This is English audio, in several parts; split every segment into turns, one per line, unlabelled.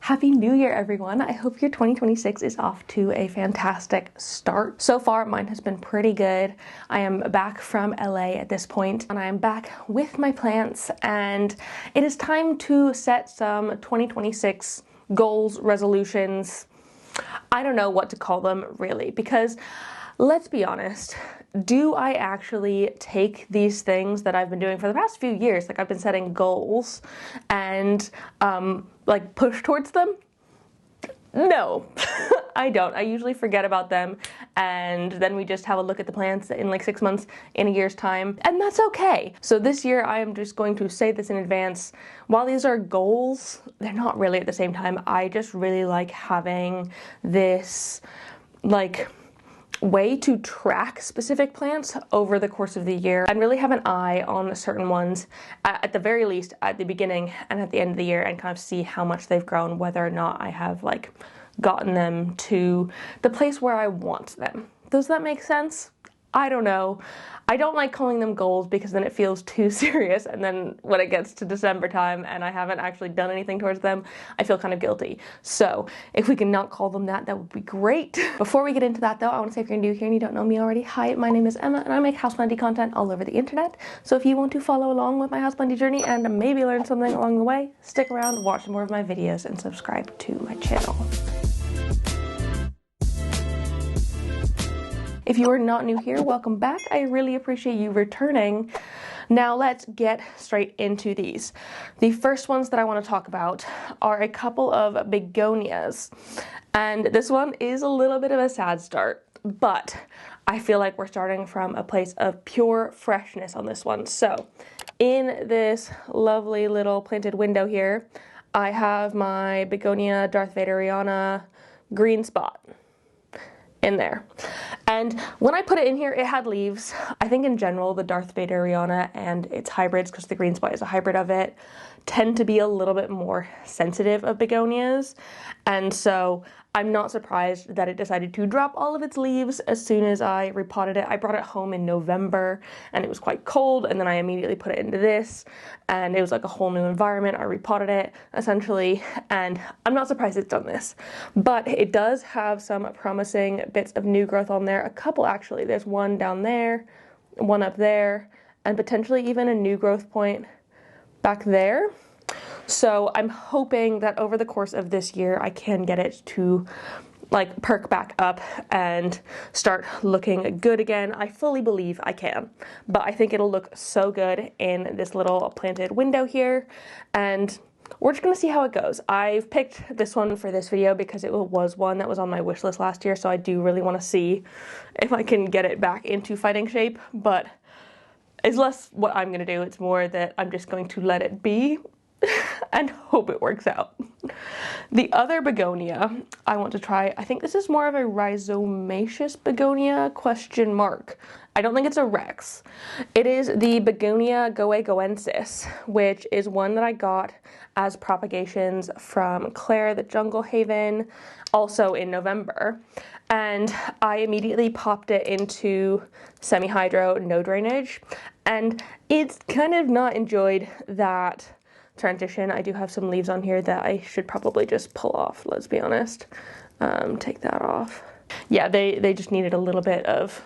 Happy New Year, everyone. I hope your 2026 is off to a fantastic start. So far, mine has been pretty good. I am back from LA at this point, and I am back with my plants, and it is time to set some 2026 goals, resolutions. I don't know what to call them, really, because let's be honest, do I actually take these things that I've been doing for the past few years, like I've been setting goals, and like push towards them? No, I don't. I usually forget about them, and then we just have a look at the plants in like 6 months, in a year's time, and that's okay. So this year I am just going to say this in advance. While these are goals, they're not really at the same time. I just really like having this like way to track specific plants over the course of the year and really have an eye on certain ones at the very least at the beginning and at the end of the year, and kind of see how much they've grown, whether or not I have like gotten them to the place where I want them. Does that make sense? I don't know. I don't like calling them goals because then it feels too serious, and then when it gets to December time and I haven't actually done anything towards them, I feel kind of guilty. So if we can not call them that, that would be great. Before we get into that though, I want to say, if you're new here and you don't know me already, hi, my name is Emma and I make houseplanty content all over the internet. So if you want to follow along with my houseplanty journey and maybe learn something along the way, stick around, watch more of my videos, and subscribe to my channel. If you are not new here, welcome back. I really appreciate you returning. Now let's get straight into these. The first ones that I want to talk about are a couple of begonias. And this one is a little bit of a sad start, but I feel like we're starting from a place of pure freshness on this one. So in this lovely little planted window here, I have my begonia darthvaderiana green spot in there. And when I put it in here, it had leaves. I think in general, the darthvaderiana and its hybrids, because the green spot is a hybrid of it, tend to be a little bit more sensitive of begonias. And so I'm not surprised that it decided to drop all of its leaves as soon as I repotted it. I brought it home in November and it was quite cold, and then I immediately put it into this, and it was like a whole new environment. I repotted it essentially, and I'm not surprised it's done this. But it does have some promising bits of new growth on there. A couple actually. There's one down there, one up there, and potentially even a new growth point back there. So I'm hoping that over the course of this year, I can get it to like perk back up and start looking good again. I fully believe I can, but I think it'll look so good in this little planted window here, and we're just gonna see how it goes. I've picked this one for this video because it was one that was on my wish list last year, so I do really want to see if I can get it back into fighting shape, but it's less what I'm gonna do, it's more that I'm just going to let it be and hope it works out. The other begonia I want to try, I think this is more of a rhizomatious begonia, question mark. I don't think it's a Rex. It is the begonia goegoensis, which is one that I got as propagations from Claire the Jungle Haven, also in November. And I immediately popped it into semi-hydro, no drainage, and it's kind of not enjoyed that transition. I do have some leaves on here that I should probably just pull off, let's be honest. Take that off. Yeah, they just needed a little bit of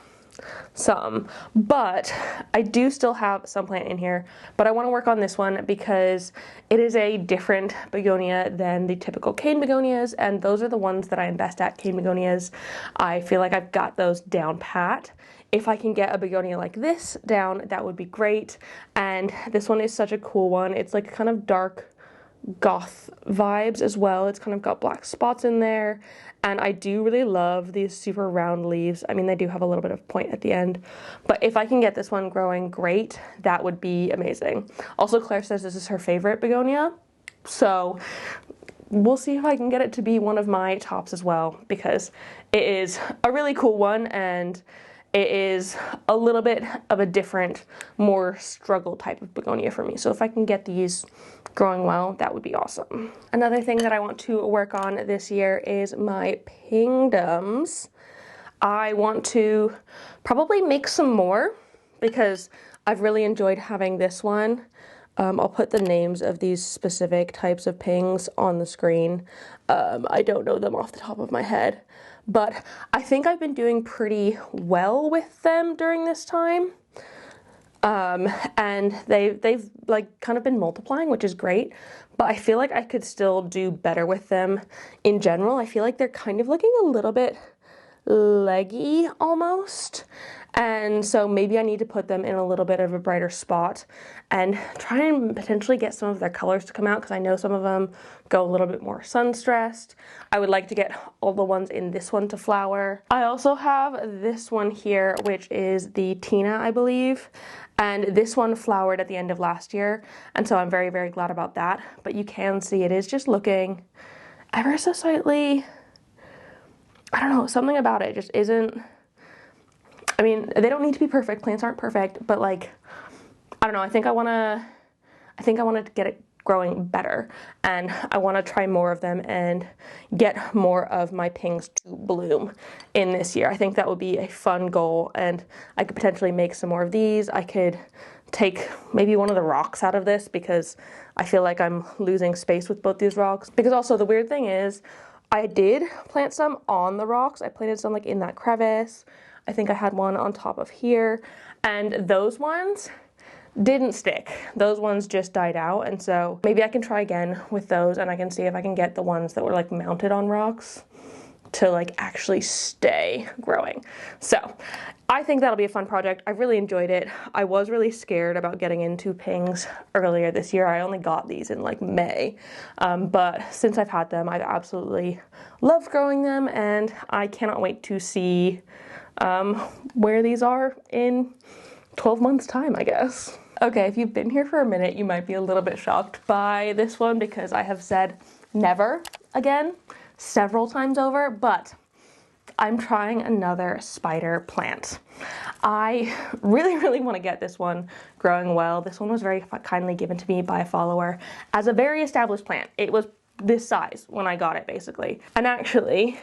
some, but I do still have some plant in here, but I want to work on this one because it is a different begonia than the typical cane begonias, and those are the ones that I am best at, cane begonias. I feel like I've got those down pat. If I can get a begonia like this down, that would be great. And this one is such a cool one. It's like kind of dark goth vibes as well. It's kind of got black spots in there, and I do really love these super round leaves. I mean, they do have a little bit of point at the end, but if I can get this one growing great, that would be amazing. Also, Claire says this is her favorite begonia, so we'll see if I can get it to be one of my tops as well, because it is a really cool one, and it is a little bit of a different, more struggle type of begonia for me. So if I can get these growing well, that would be awesome. Another thing that I want to work on this year is my pingdoms. I want to probably make some more because I've really enjoyed having this one. I'll put the names of these specific types of pings on the screen. I don't know them off the top of my head, but I think I've been doing pretty well with them during this time. And they've like kind of been multiplying, which is great, but I feel like I could still do better with them in general. I feel like they're kind of looking a little bit leggy almost, and so maybe I need to put them in a little bit of a brighter spot and try and potentially get some of their colors to come out, because I know some of them go a little bit more sun stressed. I would like to get all the ones in this one to flower. I also have this one here, which is the Tina, I believe, and this one flowered at the end of last year, and so I'm very, very glad about that. But you can see it is just looking ever so slightly, I don't know, something about it just isn't, I mean, they don't need to be perfect, plants aren't perfect, but like, I don't know, I think I want to get it growing better, and I want to try more of them and get more of my pings to bloom in this year. I think that would be a fun goal, and I could potentially make some more of these. I could take maybe one of the rocks out of this, because I feel like I'm losing space with both these rocks. Because also the weird thing is, I did plant some on the rocks. I planted some like in that crevice. I think I had one on top of here, and those ones didn't stick. Those ones just died out, and so maybe I can try again with those, and I can see if I can get the ones that were like mounted on rocks to like actually stay growing. So I think that'll be a fun project. I really enjoyed it. I was really scared about getting into pings earlier this year. I only got these in like May, but since I've had them, I've absolutely loved growing them, and I cannot wait to see where these are in 12 months time, I guess. Okay, if you've been here for a minute, you might be a little bit shocked by this one, because I have said never again several times over, but I'm trying another spider plant. I really, really want to get this one growing well. This one was very kindly given to me by a follower as a very established plant. It was this size when I got it, basically. And actually,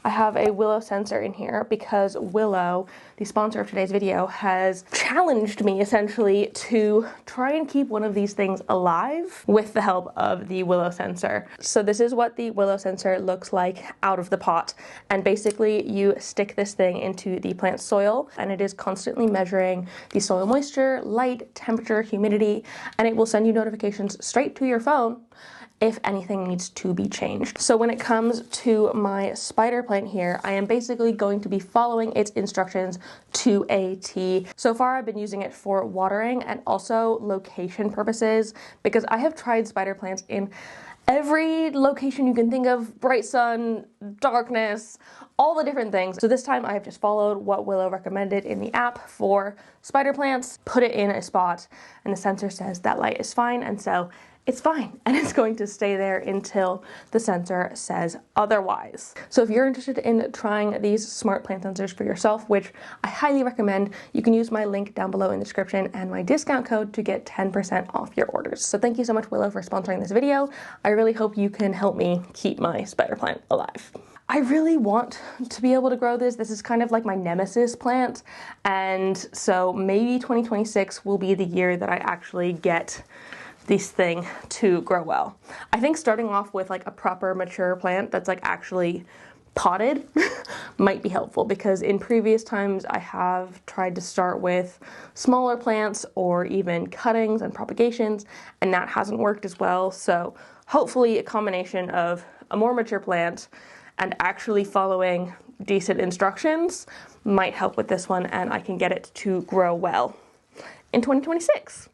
I have a willow sensor in here because Willow, the sponsor of today's video, has challenged me essentially to try and keep one of these things alive with the help of the willow sensor. So this is what the willow sensor looks like out of the pot. And basically you stick this thing into the plant soil, and it is constantly measuring the soil moisture, light, temperature, humidity, and it will send you notifications straight to your phone if anything needs to be changed. So when it comes to my spider plant here, I am basically going to be following its instructions to a T. So far I've been using it for watering and also location purposes, because I have tried spider plants in every location you can think of: bright sun, darkness, all the different things. So this time I have just followed what Willow recommended in the app for spider plants, put it in a spot, and the sensor says that light is fine, and so it's fine, and it's going to stay there until the sensor says otherwise. So if you're interested in trying these smart plant sensors for yourself, which I highly recommend, you can use my link down below in the description and my discount code to get 10% off your orders. So thank you so much, Willow, for sponsoring this video. I really hope you can help me keep my spider plant alive. I really want to be able to grow this. This is kind of like my nemesis plant, and so maybe 2026 will be the year that I actually get this thing to grow well. I think starting off with like a proper mature plant that's like actually potted might be helpful, because in previous times I have tried to start with smaller plants or even cuttings and propagations, and that hasn't worked as well. So hopefully a combination of a more mature plant and actually following decent instructions might help with this one, and I can get it to grow well in 2026.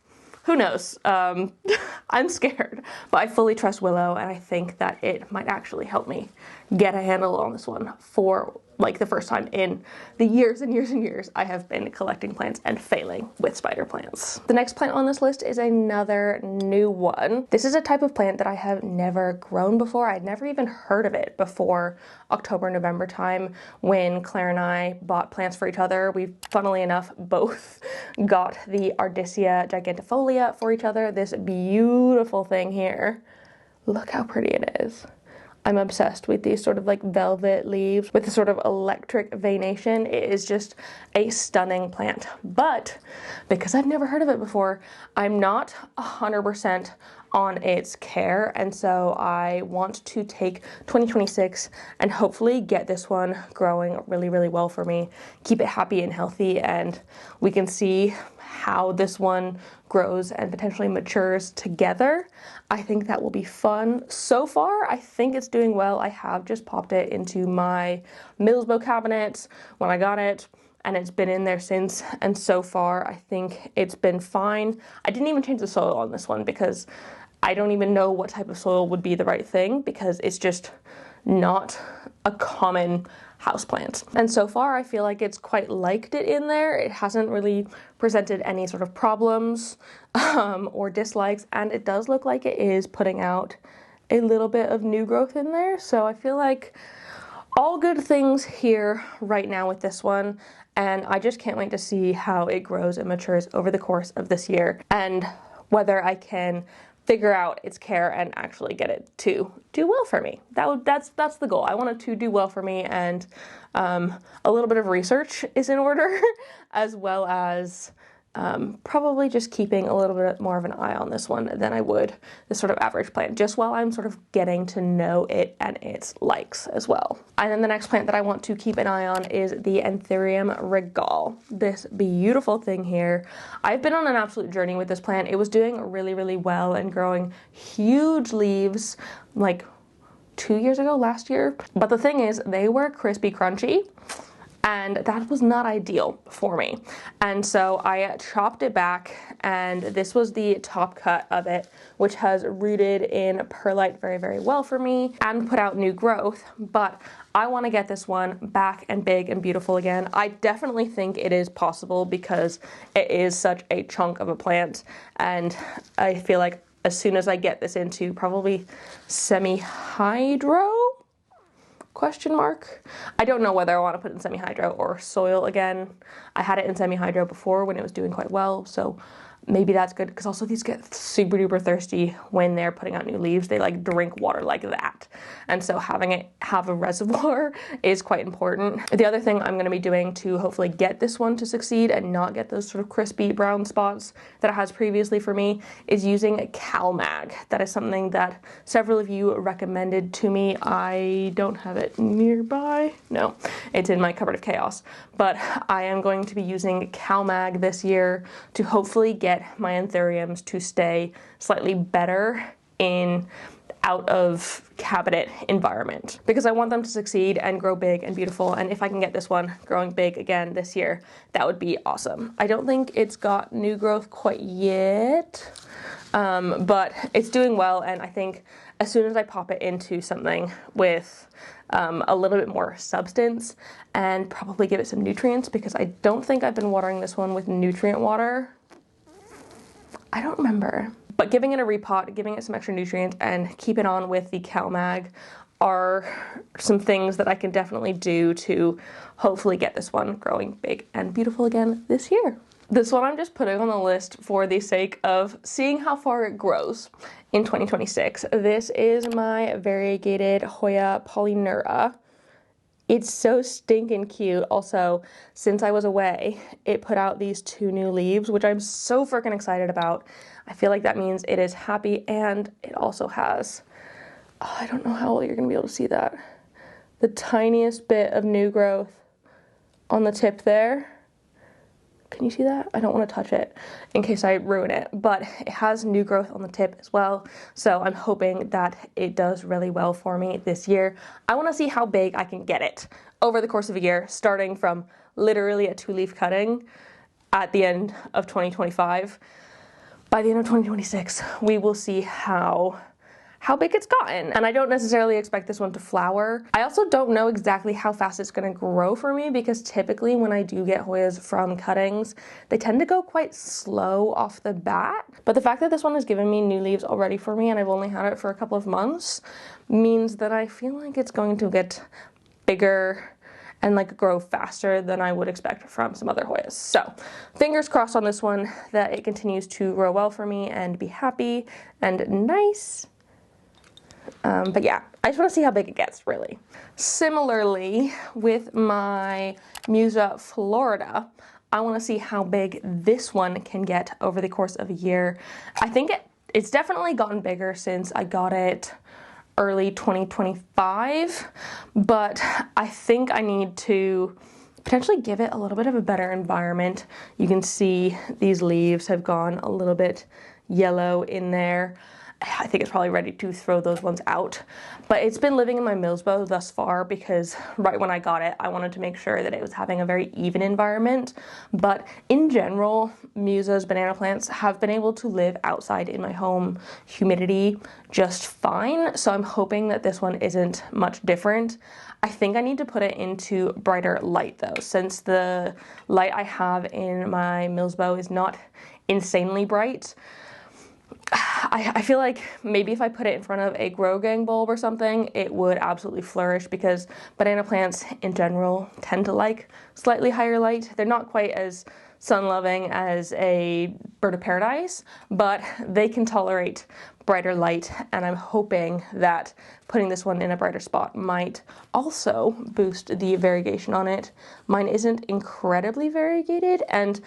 Who knows? I'm scared, but I fully trust Willow, and I think that it might actually help me get a handle on this one for like the first time in the years and years and years I have been collecting plants and failing with spider plants. The next plant on this list is another new one. This is a type of plant that I have never grown before. I'd never even heard of it before October, November time when Claire and I bought plants for each other. We, funnily enough, both got the Ardisia gigantifolia for each other. This beautiful thing here. Look how pretty it is. I'm obsessed with these sort of like velvet leaves with a sort of electric veination. It is just a stunning plant. But because I've never heard of it before, I'm not 100% on its care, and so I want to take 2026 and hopefully get this one growing really, really well for me, keep it happy and healthy, and we can see how this one grows and potentially matures together. I think that will be fun. So far, I think it's doing well. I have just popped it into my Millsbo cabinet when I got it, and it's been in there since, and so far I think it's been fine. I didn't even change the soil on this one because I don't even know what type of soil would be the right thing, because it's just not a common houseplant. And so far I feel like it's quite liked it in there. It hasn't really presented any sort of problems or dislikes, and it does look like it is putting out a little bit of new growth in there. So I feel like all good things here right now with this one, and I just can't wait to see how it grows and matures over the course of this year, and whether I can figure out its care and actually get it to do well for me. That's the goal. I want it to do well for me, and a little bit of research is in order, as well as probably just keeping a little bit more of an eye on this one than I would this sort of average plant, just while I'm sort of getting to know it and its likes as well. And then the next plant that I want to keep an eye on is the anthurium regale. This beautiful thing here. I've been on an absolute journey with this plant. It was doing really, really well and growing huge leaves like 2 years ago, last year. But the thing is, they were crispy crunchy, and that was not ideal for me. And so I chopped it back, and this was the top cut of it, which has rooted in perlite very, very well for me and put out new growth. But I want to get this one back and big and beautiful again. I definitely think it is possible because it is such a chunk of a plant, and I feel like as soon as I get this into probably semi-hydro, question mark. I don't know whether I want to put it in semi-hydro or soil again. I had it in semi-hydro before when it was doing quite well, so maybe that's good, because also these get super duper thirsty when they're putting out new leaves. They like drink water like that, and so having it have a reservoir is quite important. The other thing I'm going to be doing to hopefully get this one to succeed and not get those sort of crispy brown spots that it has previously for me is using CalMag. That is something that several of you recommended to me. I don't have it nearby. No, it's in my cupboard of chaos, but I am going to be using CalMag this year to hopefully get my anthuriums to stay slightly better in out of cabinet environment, because I want them to succeed and grow big and beautiful. And if I can get this one growing big again this year, that would be awesome. I don't think it's got new growth quite yet, but it's doing well. And I think as soon as I pop it into something with a little bit more substance and probably give it some nutrients, because I don't think I've been watering this one with nutrient water. I don't remember. But giving it a repot, giving it some extra nutrients, and keeping on with the CalMag are some things that I can definitely do to hopefully get this one growing big and beautiful again this year. This one I'm just putting on the list for the sake of seeing how far it grows in 2026. This is my variegated Hoya polyneura. It's so stinking cute. Also, since I was away, it put out these 2 new leaves, which I'm so freaking excited about. I feel like that means it is happy, and it also has, I don't know how well you're gonna be able to see that, the tiniest bit of new growth on the tip there. Can you see that? I don't want to touch it in case I ruin it, but it has new growth on the tip as well. So I'm hoping that it does really well for me this year. I want to see how big I can get it over the course of a year, starting from literally a 2-leaf cutting at the end of 2025. By the end of 2026, we will see how big it's gotten. And I don't necessarily expect this one to flower. I also don't know exactly how fast it's gonna grow for me, because typically when I do get Hoyas from cuttings, they tend to go quite slow off the bat. But the fact that this one has given me new leaves already for me, and I've only had it for a couple of months, means that I feel like it's going to get bigger and like grow faster than I would expect from some other Hoyas. So fingers crossed on this one that it continues to grow well for me and be happy and nice. But yeah, I just want to see how big it gets, really. Similarly, with my Musa Florida, I want to see how big this one can get over the course of a year. I think it's definitely gotten bigger since I got it early 2025, but I think I need to potentially give it a little bit of a better environment. You can see these leaves have gone a little bit yellow in there. I think it's probably ready to throw those ones out, but it's been living in my Milsbo thus far because right when I got it, I wanted to make sure that it was having a very even environment. But in general, Musa's banana plants have been able to live outside in my home humidity just fine. So I'm hoping that this one isn't much different. I think I need to put it into brighter light though, since the light I have in my Milsbo is not insanely bright. I feel like maybe if I put it in front of a grow gang bulb or something, it would absolutely flourish, because banana plants in general tend to like slightly higher light. They're not quite as sun-loving as a bird of paradise, but they can tolerate brighter light, and I'm hoping that putting this one in a brighter spot might also boost the variegation on it. Mine isn't incredibly variegated, and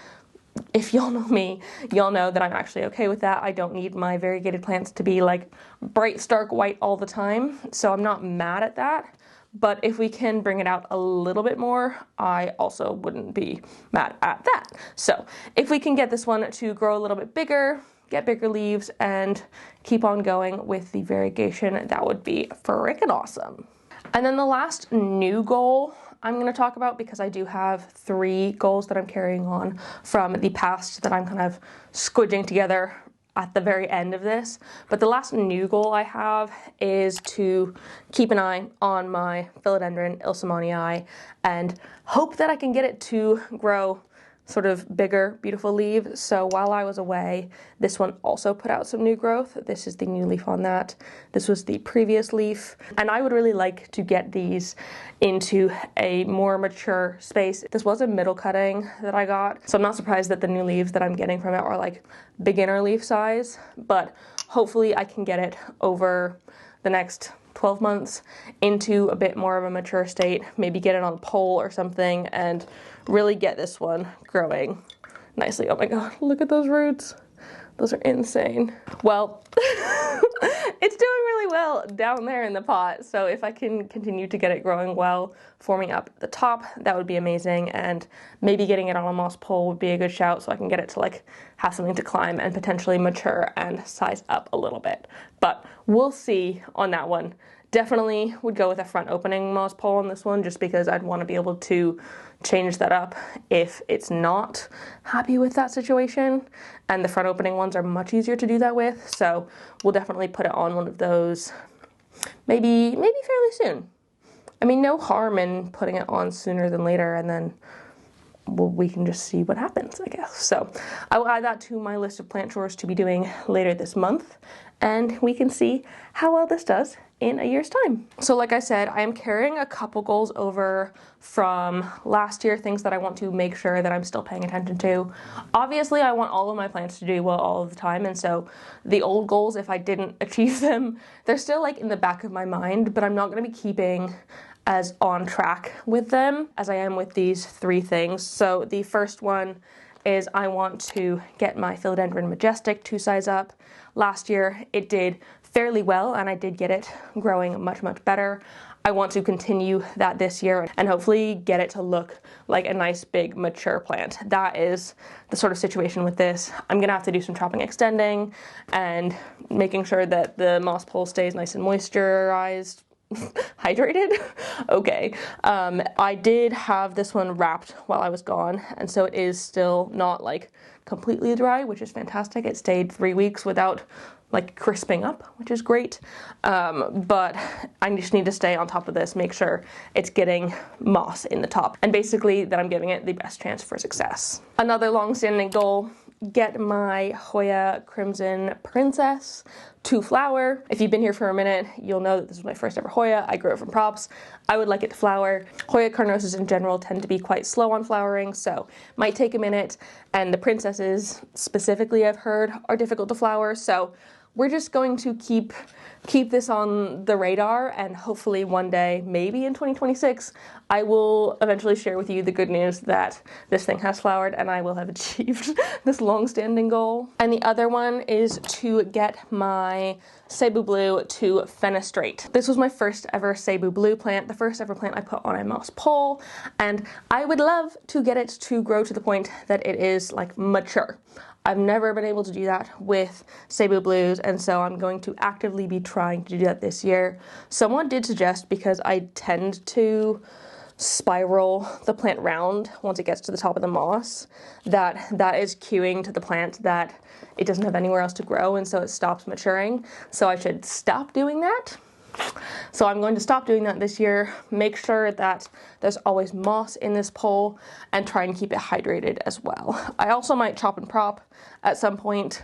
if y'all know me, y'all know that I'm actually okay with that. I don't need my variegated plants to be like bright, stark white all the time, so I'm not mad at that. But if we can bring it out a little bit more, I also wouldn't be mad at that. So if we can get this one to grow a little bit bigger, get bigger leaves, and keep on going with the variegation, that would be freaking awesome. And then the last new goal I'm going to talk about, because I do have 3 goals that I'm carrying on from the past that I'm kind of squidging together at the very end of this. But the last new goal I have is to keep an eye on my philodendron ilsemanii and hope that I can get it to grow sort of bigger, beautiful leaves. So while I was away, this one also put out some new growth. This is the new leaf on that. This was the previous leaf. And I would really like to get these into a more mature space. This was a middle cutting that I got, so I'm not surprised that the new leaves that I'm getting from it are like beginner leaf size, but hopefully I can get it over the next 12 months into a bit more of a mature state, maybe get it on a pole or something, and really get this one growing nicely. Oh my god, look at those roots. Those are insane. Well, it's doing really well down there in the pot, so if I can continue to get it growing well, forming up at the top, that would be amazing, and maybe getting it on a moss pole would be a good shout so I can get it to like have something to climb and potentially mature and size up a little bit. But we'll see on that one. Definitely would go with a front opening moss pole on this one, just because I'd want to be able to change that up if it's not happy with that situation, and the front opening ones are much easier to do that with, so we'll definitely put it on one of those maybe fairly soon. I mean, no harm in putting it on sooner than later, and then we can just see what happens, I guess. So I will add that to my list of plant chores to be doing later this month, and we can see how well this does in a year's time. So like I said, I am carrying a couple goals over from last year, things that I want to make sure that I'm still paying attention to. Obviously, I want all of my plants to do well all of the time, and so the old goals, if I didn't achieve them, they're still like in the back of my mind, but I'm not going to be keeping as on track with them as I am with these 3 things. So the first one is I want to get my philodendron majestic to size up. Last year it did fairly well, and I did get it growing much better. I want to continue that this year and hopefully get it to look like a nice big mature plant. That is the sort of situation with this. I'm gonna have to do some chopping, extending, and making sure that the moss pole stays nice and moisturized. Hydrated? Okay. I did have this one wrapped while I was gone, and so it is still not like completely dry, which is fantastic. It stayed 3 weeks without like crisping up, which is great. But I just need to stay on top of this, make sure it's getting moss in the top, and basically that I'm giving it the best chance for success. Another long-standing goal, get my Hoya Crimson Princess to flower. If you've been here for a minute, you'll know that this is my first ever Hoya. I grew it from props. I would like it to flower. Hoya carnosus in general tend to be quite slow on flowering, so might take a minute, and the princesses specifically, I've heard, are difficult to flower, so we're just going to keep this on the radar, and hopefully one day, maybe in 2026, I will eventually share with you the good news that this thing has flowered and I will have achieved this long-standing goal. And the other one is to get my cebu blue to fenestrate. This was my first ever cebu blue plant, the first ever plant I put on a moss pole, and I would love to get it to grow to the point that it is like mature. I've never been able to do that with cebu blues, and so I'm going to actively be trying to do that this year. Someone did suggest, because I tend to spiral the plant round once it gets to the top of the moss, that is cueing to the plant that it doesn't have anywhere else to grow, and so it stops maturing. So I should stop doing that. So I'm going to stop doing that this year, make sure that there's always moss in this pole, and try and keep it hydrated as well. I also might chop and prop at some point.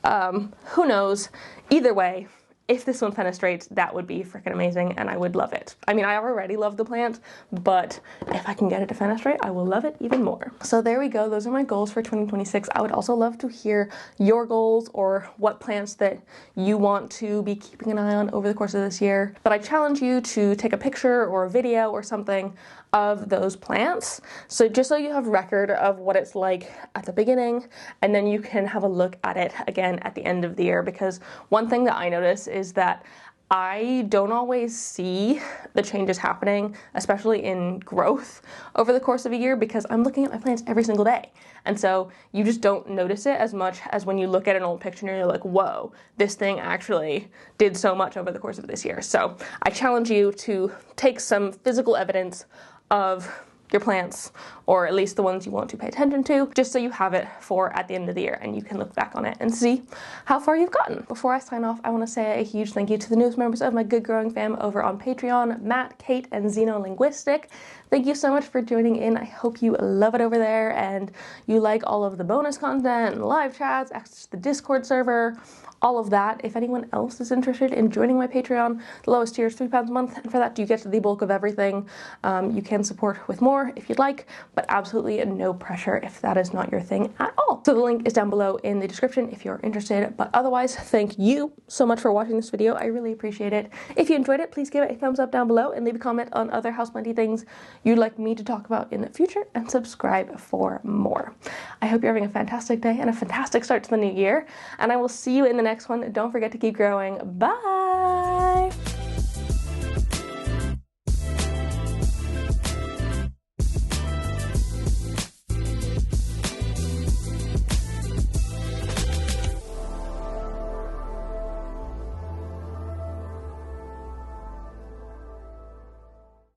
Who knows? Either way, if this one fenestrates, that would be freaking amazing, and I would love it. I mean, I already love the plant, but if I can get it to fenestrate, I will love it even more. So there we go. Those are my goals for 2026. I would also love to hear your goals or what plants that you want to be keeping an eye on over the course of this year. But I challenge you to take a picture or a video or something of those plants, so just so you have record of what it's like at the beginning, and then you can have a look at it again at the end of the year. Because one thing that I notice is that I don't always see the changes happening, especially in growth over the course of a year, because I'm looking at my plants every single day. And so you just don't notice it as much as when you look at an old picture and you're like, whoa, this thing actually did so much over the course of this year. So I challenge you to take some physical evidence of your plants, or at least the ones you want to pay attention to, just so you have it for at the end of the year and you can look back on it and see how far you've gotten. Before I sign off, I want to say a huge thank you to the newest members of my Good Growing fam over on Patreon, Matt, Kate, and Xenolinguistic. Thank you so much for joining in. I hope you love it over there and you like all of the bonus content and live chats, access to the Discord server, all of that. If anyone else is interested in joining my Patreon, the lowest tier is £3 a month, and for that you get the bulk of everything. You can support with more if you'd like, but absolutely no pressure if that is not your thing at all. So the link is down below in the description if you're interested, but otherwise, thank you so much for watching this video. I really appreciate it. If you enjoyed it, please give it a thumbs up down below and leave a comment on other houseplanty things you'd like me to talk about in the future, and subscribe for more. I hope you're having a fantastic day and a fantastic start to the new year, and I will see you in the next one. Don't forget to keep growing. Bye!